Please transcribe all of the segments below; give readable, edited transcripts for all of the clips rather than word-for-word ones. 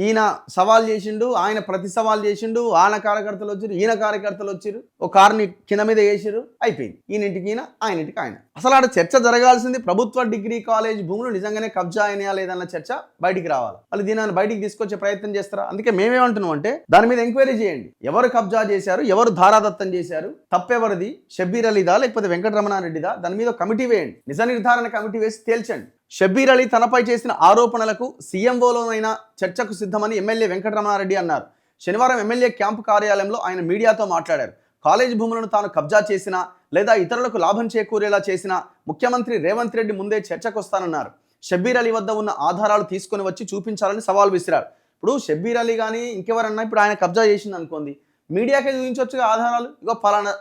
ఈయన సవాల్ చేసిండు, ఆయన ప్రతి సవాల్ చేసిండు, ఆయన కార్యకర్తలు వచ్చారు, ఈయన కార్యకర్తలు వచ్చారు, ఒక కారుని కింద మీద వేసారు, అయిపోయింది. ఈయనింటికి ఈయన, ఆయన ఇంటికి ఆయన. అసలు ఆడ చర్చ జరగాల్సింది ప్రభుత్వ డిగ్రీ కాలేజ్ భూములు నిజంగానే కబ్జా అయినాయా లేదన్న చర్చ బయటికి రావాలి. వాళ్ళు దీనిని బయటికి తీసుకొచ్చే ప్రయత్నం చేస్తారా? అందుకే మేమేమంటున్నాం అంటే దాని మీద ఎంక్వైరీ చేయండి. ఎవరు కబ్జా చేశారు, ఎవరు ధారాదత్తం చేశారు, తప్పెవరిది, షబ్బీర్ అలీదా లేకపోతే వెంకటరమణారెడ్డిదా, దాని మీద కమిటీ వేయండి, నిజ నిర్ధారణ కమిటీ వేసి తేల్చండి. షబ్బీర్ అలీ తనపై చేసిన ఆరోపణలకు సీఎంఓలోనైనా చర్చకు సిద్ధమని ఎమ్మెల్యే వెంకటరమణారెడ్డి అన్నారు. శనివారం ఎమ్మెల్యే క్యాంపు కార్యాలయంలో ఆయన మీడియాతో మాట్లాడారు. కాలేజ్ భూములను తాను కబ్జా చేసినా లేదా ఇతరులకు లాభం చేకూరేలా చేసినా ముఖ్యమంత్రి రేవంత్ రెడ్డి ముందే చర్చకు వస్తానన్నారు. షబ్బీర్ అలీ వద్ద ఉన్న ఆధారాలు తీసుకొని వచ్చి చూపించాలని సవాల్ విసిరారు. ఇప్పుడు షబ్బీర్ అలీ కానీ ఇంకెవరన్నా ఇప్పుడు ఆయన కబ్జా చేసింది అనుకోండి, మీడియాకే చూపించవచ్చుగా ఆధారాలు. ఇగో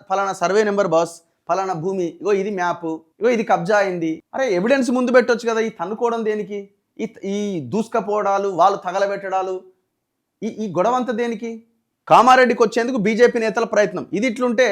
ఫలానా సర్వే నెంబర్ బాస్, ఫలానా భూమి, ఇగో ఇది మ్యాప్, ఇగో ఇది కబ్జా అయింది. అరే ఎవిడెన్స్ ముందు పెట్టొచ్చు కదా. ఈ తన్నుకోవడం దేనికి? ఈ దూసుకపోవడాలు, వాళ్ళు తగలబెట్టడాలు, ఈ గొడవంతా దేనికి? కామారెడ్డికి వచ్చేందుకు బీజేపీ నేతల ప్రయత్నం. ఇది ఇట్లుంటే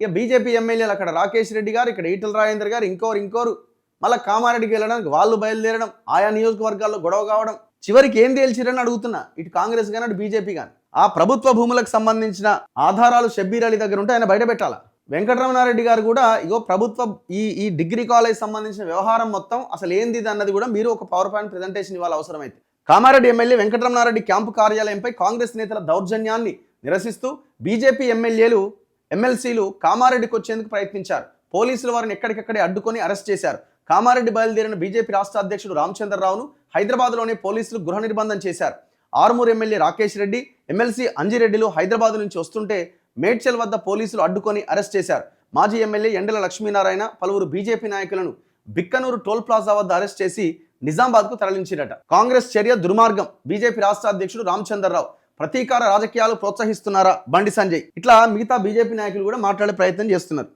ఇక బీజేపీ ఎమ్మెల్యేలు అక్కడ రాకేష్ రెడ్డి గారు, ఇక్కడ ఈటల రాజేందర్ గారు, ఇంకోరు మళ్ళీ కామారెడ్డికి వెళ్ళడానికి వాళ్ళు బయలుదేరడం, ఆయా నియోజకవర్గాల్లో గొడవ కావడం, చివరికి ఏం తేల్చిరని అడుగుతున్నా ఇటు కాంగ్రెస్ కానీ అటు బీజేపీ కానీ. ఆ ప్రభుత్వ భూములకు సంబంధించిన ఆధారాలు షబ్బీర్ అలీ దగ్గర ఉంటే ఆయన బయట పెట్టాలా. వెంకటరమణారెడ్డి గారు కూడా ఇగో ప్రభుత్వ ఈ డిగ్రీ కాలేజ్ సంబంధించిన వ్యవహారం మొత్తం అసలు ఏంది అన్నది కూడా మీరు ఒక పవర్ పాయింట్ ప్రెజెంటేషన్ ఇవ్వాలి అవసరమైతే. కామారెడ్డి ఎమ్మెల్యే వెంకటరమణారెడ్డి క్యాంపు కార్యాలయంపై కాంగ్రెస్ నేతల దౌర్జన్యాన్ని నిరసిస్తూ బీజేపీ ఎమ్మెల్సీలు కామారెడ్డికి వచ్చేందుకు ప్రయత్నించారు. పోలీసులు వారిని ఎక్కడికక్కడే అడ్డుకొని అరెస్ట్ చేశారు. కామారెడ్డి బయలుదేరిన బీజేపీ రాష్ట్ర అధ్యక్షుడు రామచంద్రరావును హైదరాబాద్లోనే పోలీసులు గృహ నిర్బంధం చేశారు. ఆర్మూర్ ఎమ్మెల్యే రాకేష్ రెడ్డి, ఎమ్మెల్సీ అంజిరెడ్డిలు హైదరాబాద్ నుంచి వస్తుంటే మేడ్చల్ వద్ద పోలీసులు అడ్డుకొని అరెస్ట్ చేశారు. మాజీ ఎమ్మెల్యే ఎండల లక్ష్మీనారాయణ, పలువురు బీజేపీ నాయకులను బిక్కనూరు టోల్ ప్లాజా వద్ద అరెస్ట్ చేసి నిజామాబాద్కు తరలించిరట. కాంగ్రెస్ చర్య దుర్మార్గం, బీజేపీ రాష్ట్ర అధ్యక్షుడు రామచంద్రరావు. ప్రతీకార రాజకీయాలు ప్రోత్సహిస్తున్నారా బండి సంజయ్, ఇట్లా మిగతా బీజేపీ నాయకులు కూడా మాట్లాడే ప్రయత్నం చేస్తున్నారు.